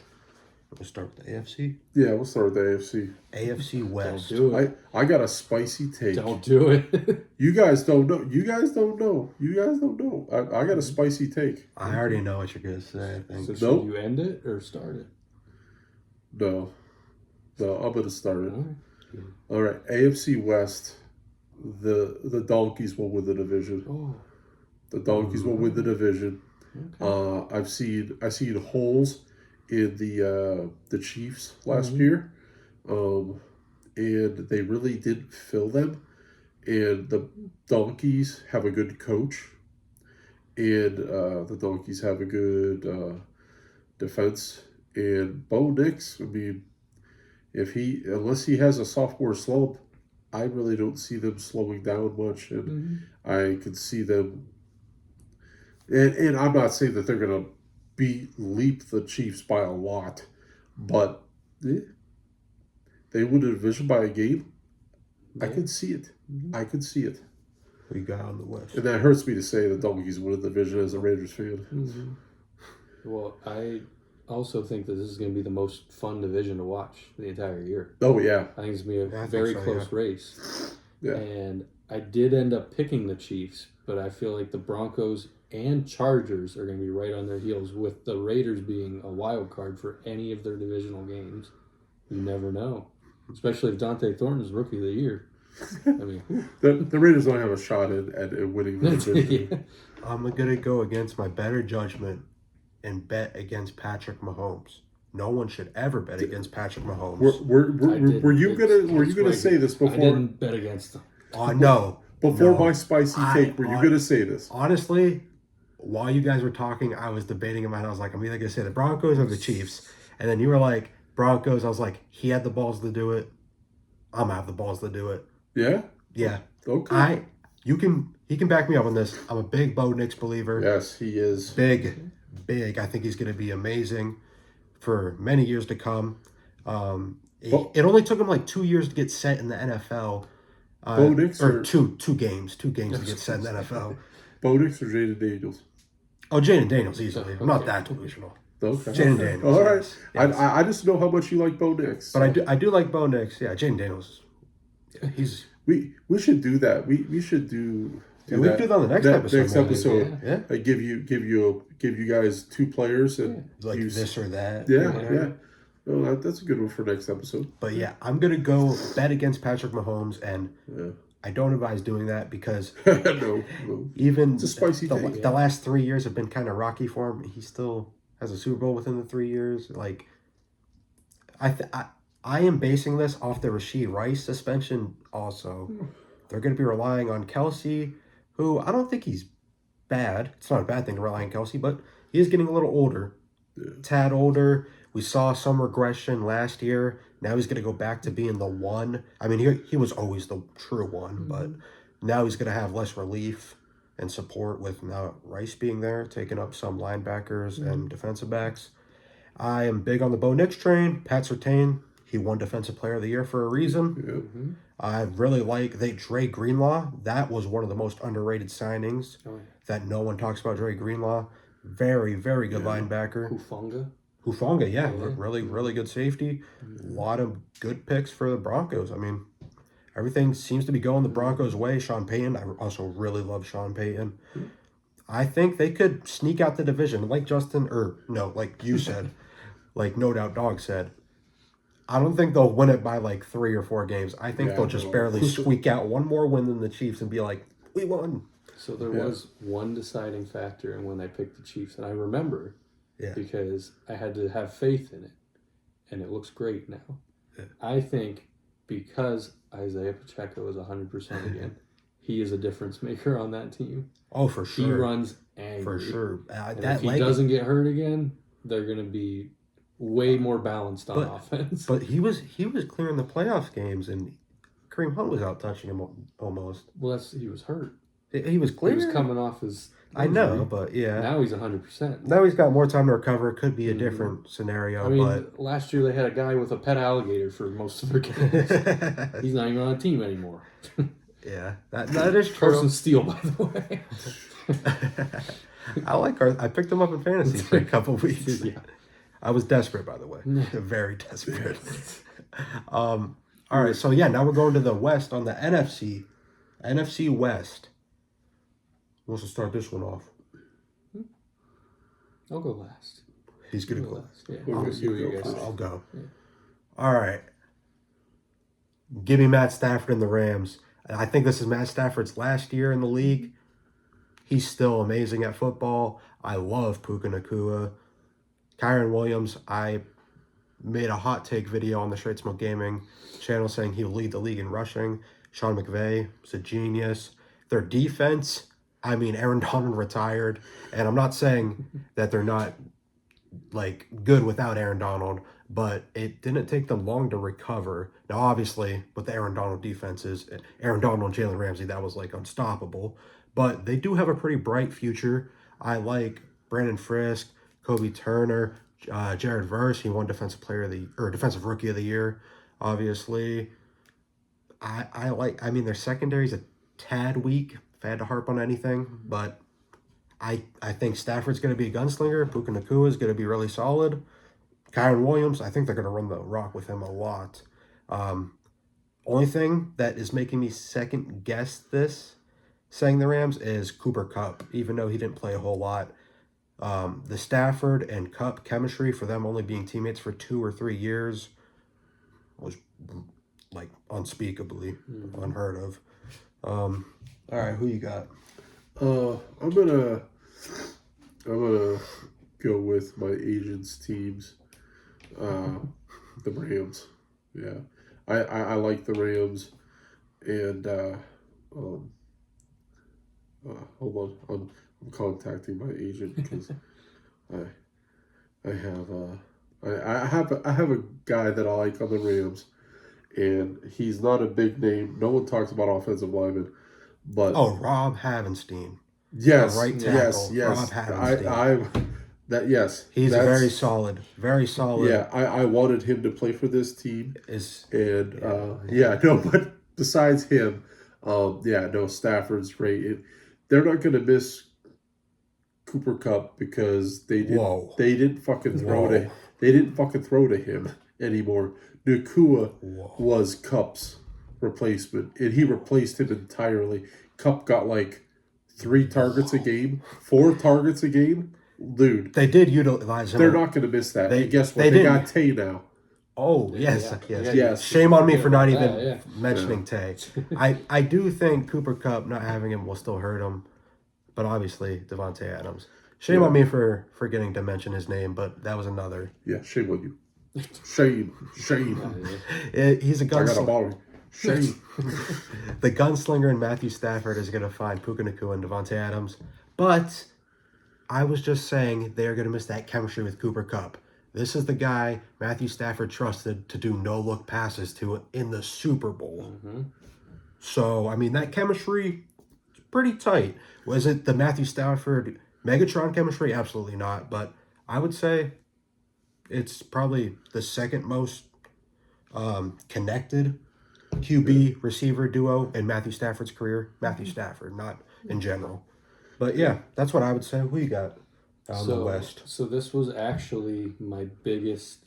We'll start with the AFC. Yeah, we'll start with the AFC. AFC West. Don't do it. I got a spicy take. Don't do it. You guys don't know. You guys don't know. I got a spicy take. I already know what you're gonna say. I think. So should Nope. you end it or start it? No, I'm gonna start it. All right. All right, AFC West. The Donkeys will win the division. Oh, The Donkeys will win the division. okay. I've seen holes in the Chiefs last Mhm. year, and they really didn't fill them. And the Donkeys have a good coach, and the Donkeys have a good defense. And Bo Nix, I mean, unless he has a sophomore slump, I really don't see them slowing down much, and Mhm. I can see them. And I'm not saying that they're gonna leap the Chiefs by a lot, but they win the division by a game. I Yeah. could see it. Mhm. I could see it, We got on the West. and that hurts me to say the Donkeys win the division as a Raiders fan. Mhm. Well, I also think that this is going to be the most fun division to watch the entire year. Oh yeah, I think it's going to be Yeah, I a think very so, close yeah. race. Yeah. And I did end up picking the Chiefs, but I feel like the Broncos and Chargers are going to be right on their heels, with the Raiders being a wild card for any of their divisional games. You never know, especially if Dante Thornton's Rookie of the Year. I mean, the Raiders don't have a shot at winning the division. yeah. I'm gonna go against my better judgment and bet against Patrick Mahomes. No one should ever bet against Patrick Mahomes. Were you gonna say this I before didn't bet against them. No. before No. my spicy take? Were you gonna say this? Honestly, while you guys were talking, I was debating in my head. I was like, I'm either gonna say the Broncos or the Chiefs. And then you were like, Broncos. I was like, he had the balls to do it. I'm gonna have the balls to do it. Yeah. Yeah. Okay. He can back me up on this. I'm a big Bo Nix believer. Yes, he is. Big. I think he's going to be amazing for many years to come. It only took him like 2 years to get set in the NFL. Bo Nix or or- two games to get set in the NFL. Bo Nix or Jaden Daniels? Oh, Jaden Daniels easily. I'm not that delusional. Okay. Jaden Daniels. All right. Yes. I just know how much you like Bo Nix. But I do like Bo Nix. Yeah, Jaden Daniels. He's We should do that. We should do. we can do that on the next episode. Next maybe. episode. Yeah, I give you guys two players and like use this or that. Yeah, whatever. yeah. No, that's a good one for next episode. But yeah, I'm gonna go bet against Patrick Mahomes, and Yeah. I don't advise doing that because no. even It's a spicy take. the last 3 years have been kind of rocky for him. He still has a Super Bowl within the 3 years. Like, I am basing this off the Rashee Rice suspension. Also, they're going to be relying on Kelsey, who I don't think he's bad. It's not a bad thing to rely on Kelsey, but he is getting a little older, tad older. We saw some regression last year. Now he's going to go back to being the one. I mean, he was always the true one, but now he's going to have less relief and support with now Rice being there, taking up some linebackers and defensive backs. I am big on the Bo Nix train. Pat Surtain, he won Defensive Player of the Year for a reason. I really like Dre Greenlaw. That was one of the most underrated signings that no one talks about. Dre Greenlaw, very, very good linebacker. Hufanga, yeah, really good safety. A lot of good picks for the Broncos. I mean, everything seems to be going the Broncos' way. Sean Payton, I also really love Sean Payton. I think they could sneak out the division, like like you said, like No Doubt Dog said. I don't think they'll win it by like 3 or 4 games. I think they'll just barely squeak out one more win than the Chiefs and be like, we won. So there was one deciding factor in when I picked the Chiefs, and I remember because I had to have faith in it, and it looks great now. Yeah. I think because Isaiah Pacheco is 100% again, he is a difference maker on that team. Oh, for sure. He runs angry. For sure. If he doesn't get hurt again, they're going to be way more balanced on offense. But he was clearing the playoff games, and Kareem Hunt was out touching him almost. Well, he was hurt. He was clear. He was coming off his injury. I know, but yeah. Now he's 100%. Now he's got more time to recover. It could be a different scenario. I mean, last year they had a guy with a pet alligator for most of their games. He's not even on a team anymore. Yeah, that is true. Carson Steele, by the way. I picked him up in fantasy for a couple weeks. Yeah. I was desperate, by the way. Very desperate. All right, so yeah, now we're going to the West on the NFC. NFC West. Who wants to start this one off? I'll go last. He's going to go last. Yeah. I'll go. Yeah. All right. Give me Matt Stafford and the Rams. I think this is Matt Stafford's last year in the league. He's still amazing at football. I love Puka Nacua. Kyron Williams, I made a hot take video on the Straight Smoke Gaming channel saying he'll lead the league in rushing. Sean McVay is a genius. Their defense, I mean, Aaron Donald retired, and I'm not saying that they're not like good without Aaron Donald, but it didn't take them long to recover. Now, obviously, with the Aaron Donald defenses, Aaron Donald and Jalen Ramsey, that was like unstoppable. But they do have a pretty bright future. I like Brandon Frisk, Kobe Turner, Jared Verse. He won Defensive Rookie of the Year, obviously. I mean, their secondary's a tad weak, if I had to harp on anything, but I think Stafford's going to be a gunslinger. Puka Nacua is going to be really solid. Kyron Williams, I think they're going to run the rock with him a lot. Only thing that is making me second guess this, saying the Rams, is Cooper Kupp, even though he didn't play a whole lot. The Stafford and Kupp chemistry, for them only being teammates for 2 or 3 years, was like unspeakably unheard of. All right, who you got? I'm gonna go with my agent's teams. The Rams. Yeah, I like the Rams, and hold on, I'm contacting my agent because I have a guy that I like on the Rams, and he's not a big name. No one talks about offensive linemen, but Rob Havenstein. Yes, right tackle. yes. Rob Havenstein. He's very solid. Yeah, I wanted him to play for this team. But besides him, Stafford's great. They're not going to miss Cooper Kupp because they didn't fucking throw to him anymore. Nacua was Kupp's replacement, and he replaced him entirely. Kupp got like 3 targets a game, 4 targets a game. Dude, they did utilize him. They're not going to miss that. And guess what? They got Tay now. Oh, yes. Yes. Shame on me for not even mentioning Tay. I do think Cooper Kupp not having him will still hurt him, but obviously Devontae Adams. Shame on me for forgetting to mention his name, but that was another. Yeah, shame on you. Shame. He's a gunslinger. I got a ball. Shame. The gunslinger in Matthew Stafford is going to find Puka Nacua and Devontae Adams, but I was just saying they're going to miss that chemistry with Cooper Kupp. This is the guy Matthew Stafford trusted to do no-look passes to in the Super Bowl. Mm-hmm. So, I mean, that chemistry is pretty tight. Was it the Matthew Stafford Megatron chemistry? Absolutely not. But I would say it's probably the second most connected QB receiver duo in Matthew Stafford's career. Matthew Stafford, not in general. But yeah, that's what I would say. Who you got out in the West? So this was actually my biggest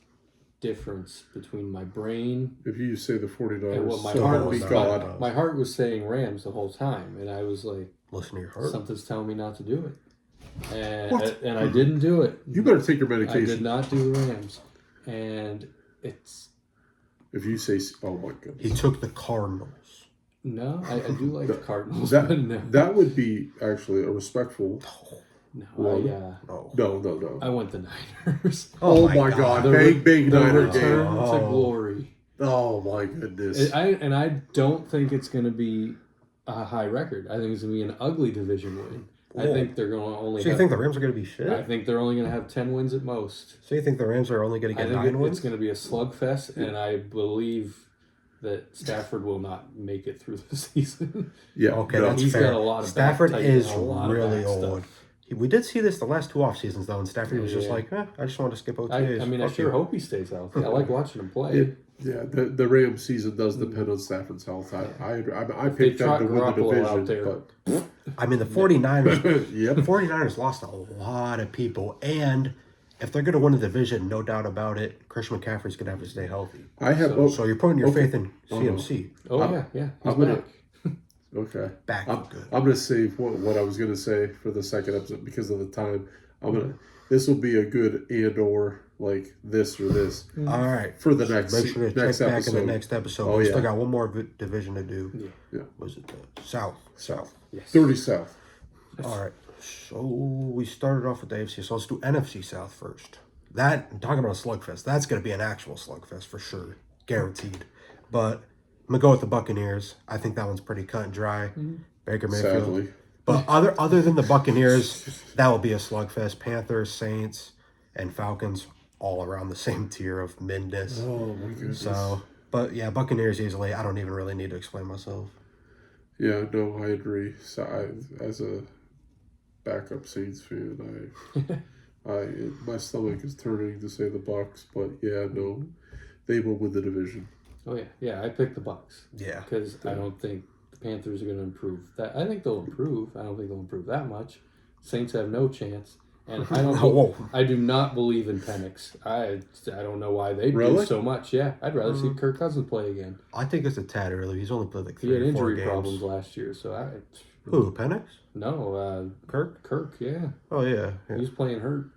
difference between my brain If you say the 49ers, and what my So heart no, was. no, God. no. My heart was saying Rams the whole time, and I was like, Listen to your heart. something's telling me not to do it, and What? and I didn't do it. You better take your I did medication. not do the Rams, and it's If you say, oh my goodness. He took the Cardinals. no. I do like the Cardinals, That, but no, that would be actually a respectful. no. No. No. I went the Niners. Oh my God. Big The Niner return game. to glory. Oh my goodness. I don't think it's going to be a high record. I think it's going to be an ugly division win. I Whoa. think they're going to only. So you think the Rams are going to be shit? I think they're only going to have 10 wins at most. So you think the Rams are only going to I get think 9 wins? it's going to be a slugfest, and I believe that Stafford will not make it through the season. Yeah. Okay, no. that's He's fair. got a lot of Stafford back is tightening, a lot of really back old. stuff. We did see this the last 2 off seasons though, and Stafford was just Yeah. like, I just wanted to skip OTAs. I mean, I Fuck sure you. hope he stays healthy. I like watching him play. Yeah, the Rams season does depend on Stafford's health. I They picked them trot to win the Garoppolo out division, there. I mean, the 49ers, but yep. the 49ers lost a lot of people, and if they're going to win the division, no doubt about it, Christian McCaffrey's going to have to stay healthy. I have So you're putting your okay. faith in CMC. Oh, I'm- yeah. He's I'm gonna- back. okay. Back I'm good. going to save what I was going to say for the second episode because of the time. This will be a good and/or like this or this All right. for the next Make sure to next check back episode. in the next episode. Oh, We yeah. still got one more division to do. Yeah. Was it the South? Yes. 30 South. All right. So we started off with the AFC. So let's do NFC South first. I'm talking about a slugfest. That's going to be an actual slugfest for sure. Guaranteed. But I'm going to go with the Buccaneers. I think that one's pretty cut and dry. Baker Mayfield. Sadly. But other than the Buccaneers, that will be a slugfest. Panthers, Saints, and Falcons all around the same tier of midness. Oh my goodness. So, but yeah, Buccaneers easily. I don't even really need to explain myself. Yeah, no, I agree. So as a backup Saints fan, my stomach is turning to say the Bucs, but yeah, no, they will win the division. Oh, yeah. I picked the Bucs Yeah. because I don't think the Panthers are going to improve. I think they'll improve. I don't think they'll improve that much. Saints have no chance. And I don't. Whoa. I do not believe in Penix. I don't know why they do Really? so much. Yeah, I'd rather see Kirk Cousins play again. I think it's a tad early. He's only played like He 3 had or 4 injury games. problems last year, so Who, Penix? no. Kirk? Kirk, yeah, Oh, yeah. he was playing hurt,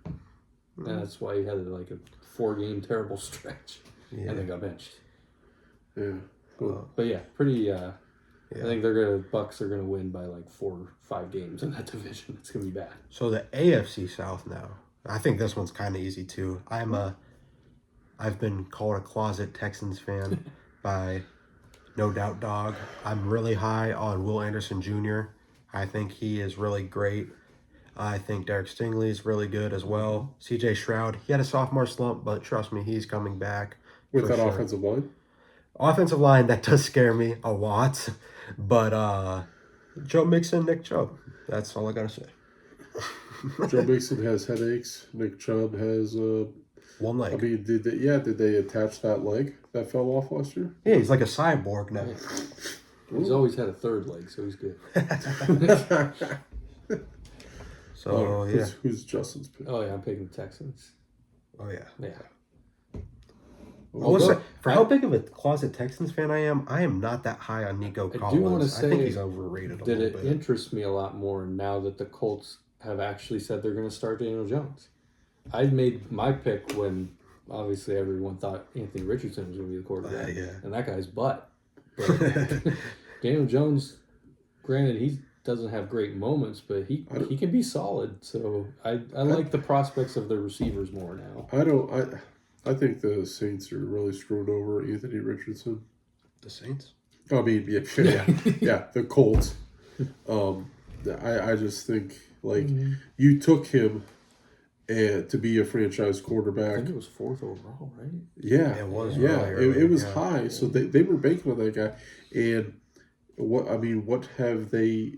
and that's why he had like a 4-game terrible stretch, and then got benched. Yeah. Cool. But yeah, pretty. I think Bucks are gonna win by like 4 or 5 games in that division. It's gonna be bad. So the AFC South now. I think this one's kind of easy too. I've been called a closet Texans fan by No Doubt Dog. I'm really high on Will Anderson Jr. I think he is really great. I think Derek Stingley is really good as well. CJ Stroud, he had a sophomore slump, but trust me, he's coming back. With for that sure. offensive line? Offensive line, that does scare me a lot. But Joe Mixon, Nick Chubb. That's all I got to say. Joe Mixon has headaches. Nick Chubb has. One leg. I mean, did they attach that leg that fell off last year? Yeah, he's like a cyborg now. He's always had a third leg, so he's good. So, yeah. Who's Justin's pick? Oh yeah, I'm picking the Texans. Oh, yeah. Yeah. I will say, for how big of a closet Texans fan I am not that high on Nico Collins. do wanna I say think he's overrated a That little it bit. interests me a lot more now that the Colts have actually said they're going to start Daniel Jones. I made my pick when obviously everyone thought Anthony Richardson was going to be the quarterback, yeah. and that guy's butt. But Daniel Jones, granted, he doesn't have great moments, but he can be solid. So I like the prospects of the receivers more now. I think the Saints are really screwed over Anthony Richardson. The Saints? I mean, yeah, the Colts. I just think you took him to be a franchise I quarterback. think it was 4th overall, right? Yeah, It was Yeah, really it was early, high. So they were banking on that guy. And what have they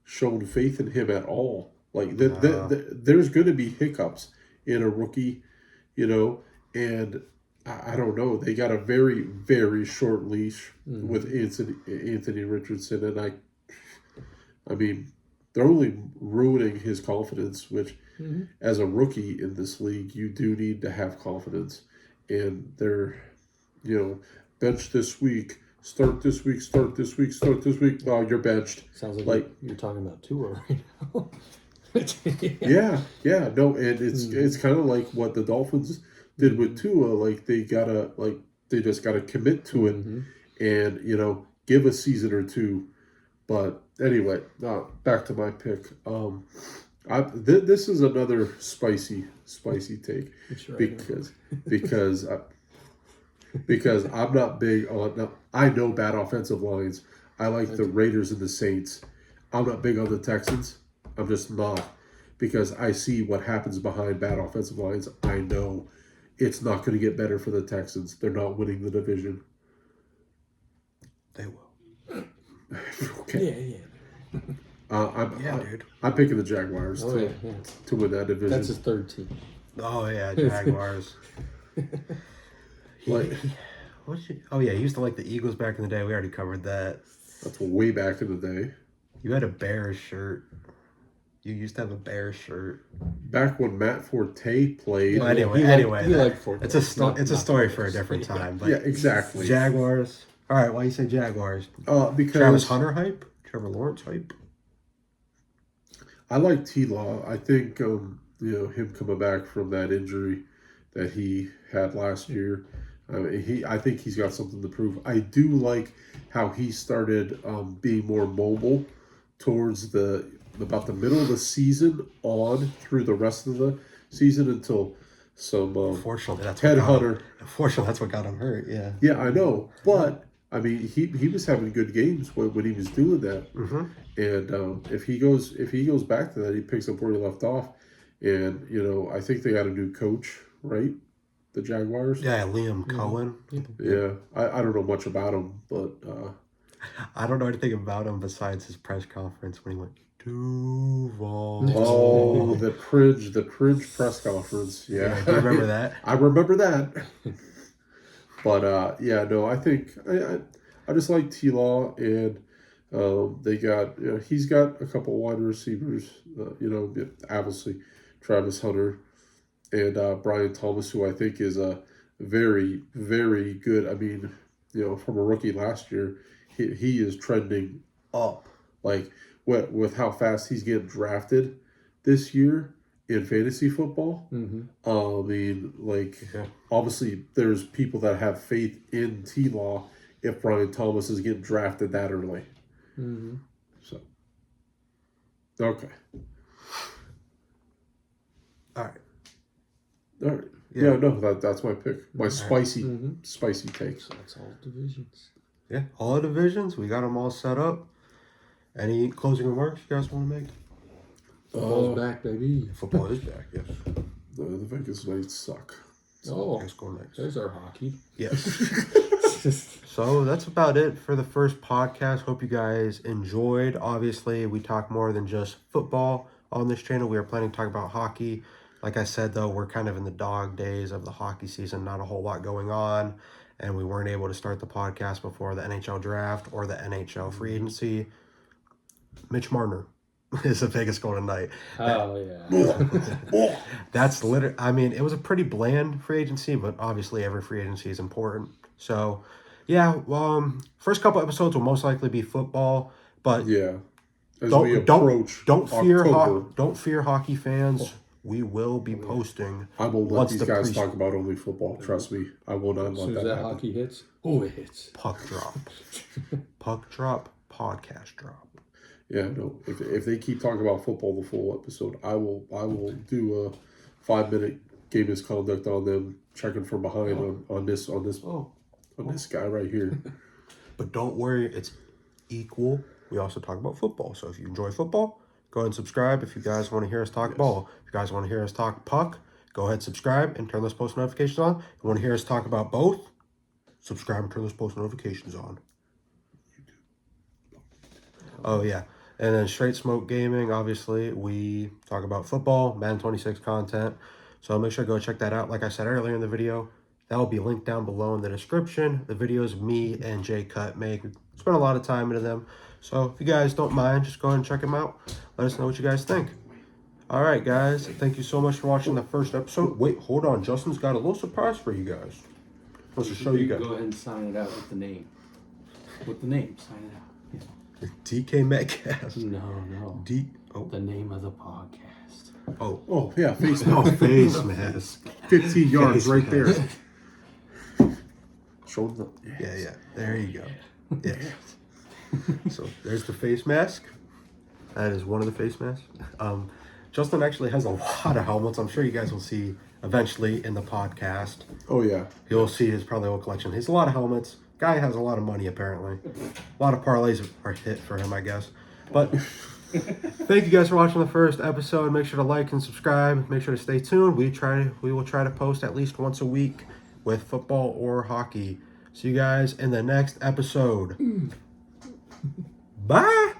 shown faith in him at all? There's going to be hiccups in a rookie, and I don't know. They got a very, very short leash Mhm. with Anthony Richardson, and I mean, they're only ruining his confidence. Which, Mhm. as a rookie in this league, you do need to have confidence, and they're, you know, bench this week, start this week, start this week, start this week. Oh, you're benched. Sounds like, Like, you're talking about Tua right now. yeah, no, and it's Mhm. kind of like what the Dolphins did with Mhm. Tua. Like they just gotta commit to it, Mhm. and give a season or two. But anyway, back to my pick. This is another spicy take That's right. because because I'm not big on. Now, I know bad offensive lines. I like the Raiders and the Saints. I'm not big on the Texans. I'm just not, because I see what happens behind bad offensive lines. I know it's not going to get better for the Texans. They're not winning the division. They will. Okay. Yeah. Dude. I'm picking the Jaguars Oh, yeah. to win that division. That's his third team. Oh yeah, Jaguars. Like, Oh yeah, he used to like the Eagles back in the day. We already covered that. that's way back in the day. You had a Bears shirt. You used to have a Bears shirt. Back when Matt Forte played. Well, anyway, he liked Forte. it's a it's a Not story the for a Bears. different time. But Yeah, exactly. Jaguars. All right, why you say Jaguars? Because Travis Hunter hype, Trevor Lawrence hype. I like T-Law. I think him coming back from that injury that he had last year. I think he's got something to prove. I do like how he started being more mobile towards about the middle of the season on through the rest of the season until some Unfortunately, that's what got him. headhunter. Unfortunately, that's what got him hurt. Yeah. Yeah, I know, but I mean, he was having good games when he was doing that. Mm-hmm. And if he goes back to that, he picks up where he left off. And I think they got a new coach, right? The Jaguars. Yeah, Liam Cohen. Yeah, I don't know much about him, but I don't know anything about him besides his press conference when he went Duval. oh, the cringe press conference. Yeah, Do you remember that? I remember that. But yeah, no, I think I just like T-Law, and they got he's got a couple wide receivers. Obviously Travis Hunter and Brian Thomas, who I think is a very, very good. I mean, from a rookie last year, he is trending up. Like with how fast he's getting drafted this year in fantasy football. Mm-hmm. I mean, obviously there's people that have faith in T-Law if Brian Thomas is getting drafted that early. Mm-hmm. So, okay. All right. All right. Yeah, no, that's my pick. My spicy take. So that's all divisions. Yeah, all the divisions. We got them all set up. Any closing remarks you guys want to make? Football's back, baby. Football is back, yes. The Vegas Knights suck. Oh, Go next. there's our hockey. Yes. So that's about it for the first podcast. Hope you guys enjoyed. Obviously, we talk more than just football on this channel. We are planning to talk about hockey. Like I said, though, we're kind of in the dog days of the hockey season. Not a whole lot going on. And we weren't able to start the podcast before the NHL draft or the NHL free agency. Mitch Marner is the biggest goal tonight. Oh, yeah. That's literally, I mean, it was a pretty bland free agency, but obviously every free agency is important. So, yeah, first couple episodes will most likely be football, but Yeah. As we approach don't fear October, don't fear hockey fans. We will be posting. I will let once these the guys talk about only football. Trust me, I will not As let soon as that that happen. hockey hits, it hits. Puck drop. Puck drop, podcast drop. Yeah, no. If they keep talking about football the full episode, I will do a 5-minute game misconduct on them, checking from behind on this guy right here. But don't worry, it's equal. We also talk about football. So if you enjoy football, go ahead and subscribe. If you guys want to hear us talk ball, if you guys want to hear us talk puck, go ahead and subscribe and turn those post notifications on. If you want to hear us talk about both, subscribe and turn those post notifications on. Oh, yeah. And then Straight Smoke Gaming, obviously, we talk about football, Madden 26 content. So make sure to go check that out. Like I said earlier in the video, That will be linked down below in the description. The videos me and Jay Cut make. We spend a lot of time into them. So if you guys don't mind, just go ahead and check them out. Let us know what you guys think. All right, guys. Thank you so much for watching the first episode. Wait, hold on. Justin's got a little surprise for you guys. Let's just show you guys. Go ahead and sign it out with the name. With the name, sign it out. Yeah. DK Metcalf. No. The name of the podcast. Oh, yeah, face mask. Oh, face mask. 15 yards Face right mask. there. Show them the... Yeah. There you go. Yeah. So there's the face mask. That is one of the face masks. Justin actually has a lot of helmets. I'm sure you guys will see eventually in the podcast. Oh, yeah. You'll see his probably whole collection. He has a lot of helmets. Guy has a lot of money, apparently. A lot of parlays are hit for him, I guess. But thank you guys for watching the first episode. Make sure to like and subscribe. Make sure to stay tuned. We will try to post at least once a week with football or hockey. See you guys in the next episode. Bye.